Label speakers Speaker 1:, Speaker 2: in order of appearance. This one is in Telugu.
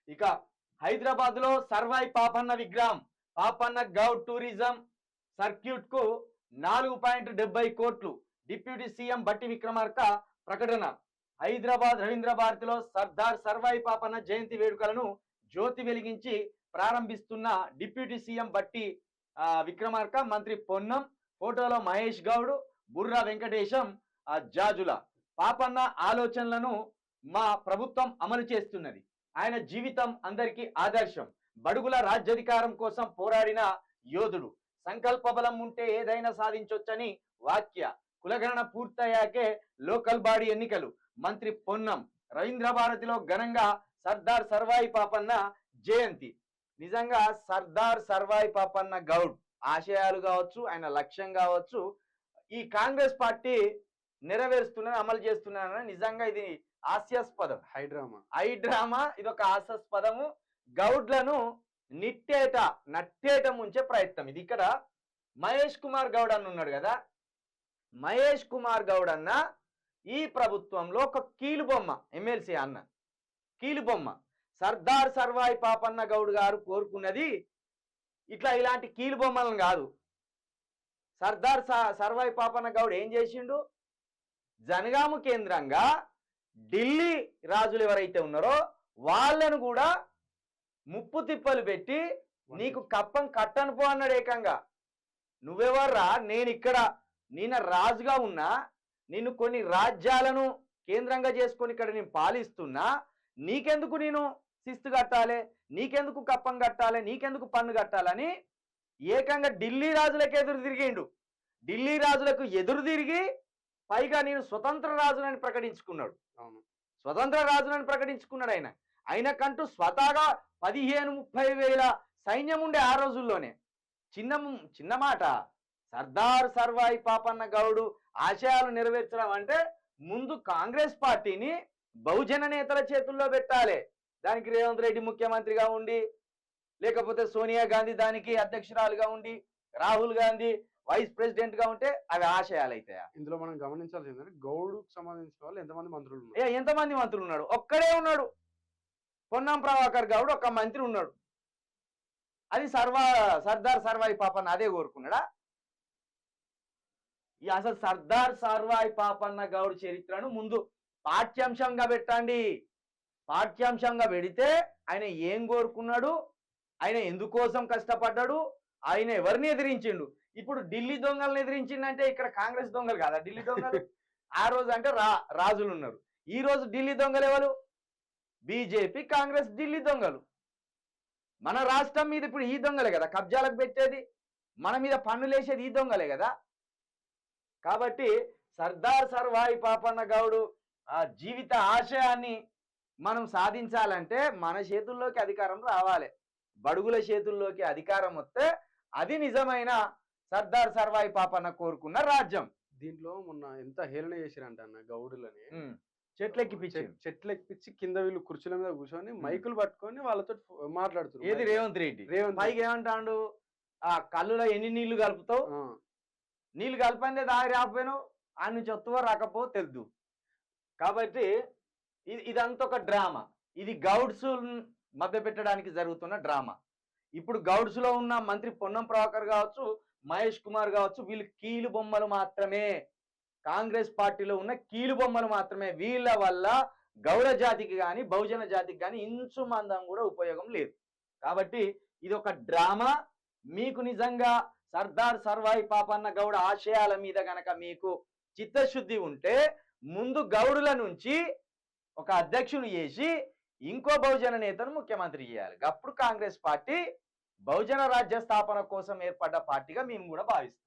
Speaker 1: ఇక హైదరాబాద్ లో సర్వాయి పాపన్న విగ్రహం పాపన్న గౌడ్ టూరిజం సర్క్యూట్ కు 4.70 కోట్లు డిప్యూటీ సీఎం బట్టి విక్రమార్క ప్రకటన. హైదరాబాద్ రవీంద్ర భారతిలో సర్దార్ సర్వాయి పాపన్న జయంతి వేడుకలను జ్యోతి వెలిగించి ప్రారంభిస్తున్న డిప్యూటీ సీఎం బట్టి విక్రమార్క, మంత్రి పొన్నం, ఫోటోలో మహేష్ గౌడ్, బుర్రా వెంకటేశం, జాజుల. పాపన్న ఆలోచనలను మా ప్రభుత్వం అమలు చేస్తున్నది. ఆయన జీవితం అందరికీ ఆదర్శం. బడుగుల రాజ్యాధికారం కోసం పోరాడిన యోధుడు. సంకల్ప బలం ఉంటే ఏదైనా సాధించొచ్చని వాక్య. కులగణన పూర్తయ్యాకే లోకల్ బాడీ ఎన్నికలు. మంత్రి పొన్నం. రవీంద్ర భారతిలో ఘనంగా సర్దార్ సర్వాయి పాపన్న జయంతి. నిజంగా సర్దార్ సర్వాయి పాపన్న గౌడ్ ఆశయాలు కావచ్చు, ఆయన లక్ష్యం కావచ్చు, ఈ కాంగ్రెస్ పార్టీ నెరవేరుస్తున్నది, అమలు చేస్తున్నారని నిజంగా ఇది హాస్యాస్పదం. హైడ్రామా ఇది ఒక హాస్యాస్పదము. గౌడ్లను నట్టేట ముంచే ప్రయత్నం ఇది. ఇక్కడ మహేష్ కుమార్ గౌడ్ అన్న ఉన్నాడు కదా, మహేష్ కుమార్ గౌడ్ అన్న ఈ ప్రభుత్వంలో ఒక కీలుబొమ్మ, ఎమ్మెల్సీ అన్న కీలుబొమ్మ. సర్దార్ సర్వాయి పాపన్న గౌడ్ గారు కోరుకున్నది ఇలాంటి కీలుబొమ్మలను కాదు. సర్దార్ సర్వాయి పాపన్న గౌడ్ ఏం చేసిండు? జనగాము కేంద్రంగా ఢిల్లీ రాజులు ఎవరైతే ఉన్నారో వాళ్ళను కూడా ముప్పు తిప్పలు పెట్టి నీకు కప్పం కట్టను పో అన్నాడు ఏకంగా. నువ్వెవర్రా, నేను రాజుగా ఉన్నా, నిన్ను కొన్ని రాజ్యాలను కేంద్రంగా చేసుకొని ఇక్కడ నేను పాలిస్తున్నా, నీకెందుకు నేను శిస్తు కట్టాలి, నీకెందుకు కప్పం కట్టాలి, నీకెందుకు పన్ను కట్టాలని ఏకంగా ఢిల్లీ రాజులకు ఎదురు తిరిగిండు. ఢిల్లీ రాజులకు ఎదురు తిరిగి పైగా నేను స్వతంత్ర రాజునని ప్రకటించుకున్నాడు. స్వతంత్ర రాజునని ప్రకటించుకున్నాడు. ఆయనకంటూ స్వతహాగా 15-30 వేల సైన్యం ఉండే ఆ రోజుల్లోనే. చిన్న మాట. సర్దార్ సర్వాయి పాపన్న గౌడు ఆశయాలు నెరవేర్చడం అంటే ముందు కాంగ్రెస్ పార్టీని బహుజన నేతల చేతుల్లో పెట్టాలి. దానికి రేవంత్ రెడ్డి ముఖ్యమంత్రిగా ఉండి, లేకపోతే సోనియా గాంధీ దానికి అధ్యక్షురాలుగా ఉండి, రాహుల్ గాంధీ వైస్ ప్రెసిడెంట్ గా ఉంటే అవి ఆశయాలు అవుతాయా?
Speaker 2: ఇందులో మనం గమనించాల్సి ఏంటంటే గౌడుకు సంబంధించిన వాళ్ళు ఎంతమంది మంత్రులు ఉన్నారు?
Speaker 1: ఎంతమంది మంత్రులు ఉన్నాడు? ఒక్కడే ఉన్నాడు, పొన్నం ప్రభాకర్ గౌడ్ ఒక మంత్రి ఉన్నాడు. అది సర్దార్ సర్వాయి పాపన్న అదే కోరుకున్నాడా? అసలు సర్దార్ సర్వాయి పాపన్న గౌడ్ చరిత్రను ముందు పాఠ్యాంశంగా పెట్టండి. పాఠ్యాంశంగా పెడితే ఆయన ఏం కోరుకున్నాడు, ఆయన ఎందుకోసం కష్టపడ్డాడు, ఆయన ఎవరిని ఎదిరించిండు. ఇప్పుడు ఢిల్లీ దొంగలను ఎదిరించిండంటే ఇక్కడ కాంగ్రెస్ దొంగలు కాదా ఢిల్లీ దొంగలు? ఆ రోజు అంటే రాజులు ఉన్నారు. ఈ రోజు ఢిల్లీ దొంగలు ఎవరు? బీజేపీ, కాంగ్రెస్ ఢిల్లీ దొంగలు. మన రాష్ట్రం మీద ఇప్పుడు ఈ దొంగలే కదా కబ్జాలకు పెట్టేది, మన మీద పన్నులేసేది ఈ దొంగలే కదా. కాబట్టి సర్దార్ సర్వాయి పాపన్న గౌడు ఆ జీవిత ఆశయాన్ని మనం సాధించాలంటే మన చేతుల్లోకి అధికారం రావాలి. బడుగుల చేతుల్లోకి అధికారం వస్తే అది నిజమైన సర్దార్ సర్వాయి పాపన్న కోరుకున్న రాజ్యం.
Speaker 2: దీంట్లో మొన్న ఎంత హేళన చేశారంట అన్న గౌడులని.
Speaker 1: చెట్లెక్కిపించి
Speaker 2: కింద వీళ్ళు కుర్చీల మీద కూర్చొని మైకులు పట్టుకొని వాళ్ళతో మాట్లాడుతున్నారు.
Speaker 1: ఏది రేవంత్ రెడ్డి పైకి ఏమంటాడు? ఆ కళ్ళులో ఎన్ని నీళ్లు కలుపుతావు, నీళ్లు కలిపందే దారి రాకపోయాను, ఆ నుంచి వస్తువో రాకపో తెలుదు. కాబట్టి ఇదంతా ఒక డ్రామా. ఇది గౌడ్స్ మభ్య పెట్టడానికి జరుగుతున్న డ్రామా. ఇప్పుడు గౌడ్స్ లో ఉన్న మంత్రి పొన్నం ప్రభాకర్ కావచ్చు, మహేష్ కుమార్ కావచ్చు, వీళ్ళు కీలు బొమ్మలు మాత్రమే. కాంగ్రెస్ పార్టీలో ఉన్న కీలు బొమ్మలు మాత్రమే. వీళ్ళ వల్ల గౌడ జాతికి కానీ బహుజన జాతికి కానీ ఇంచు మందం కూడా ఉపయోగం లేదు. కాబట్టి ఇది ఒక డ్రామా. మీకు నిజంగా సర్దార్ సర్వాయి పాపన్న గౌడ ఆశయాల మీద గనక మీకు చిత్తశుద్ధి ఉంటే ముందు గౌడుల నుంచి ఒక అధ్యక్షుని చేసి ఇంకో బహుజన నేతను ముఖ్యమంత్రి చేయాలి. అప్పుడు కాంగ్రెస్ పార్టీ బహుజన రాజ్య స్థాపన కోసం ఏర్పడ్డ పార్టీగా మేము కూడా భావిస్తాం.